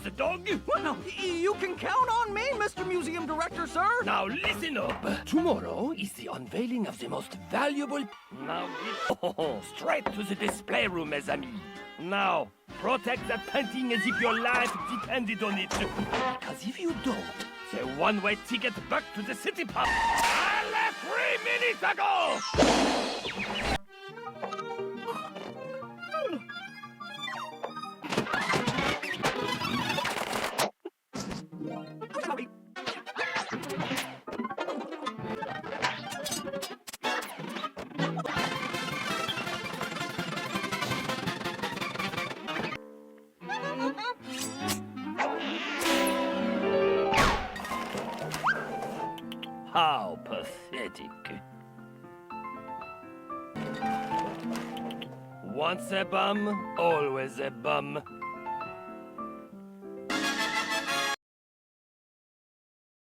The dog? Well, you can count on me, Mr. Museum Director, sir. Now listen up. Tomorrow is the unveiling of the most valuable... Now get straight to the display room, mes amis. Now, protect that painting as if your life depended on it. Because if you don't, the one-way ticket back to the city park... I left 3 minutes ago! How pathetic. Once a bum, always a bum.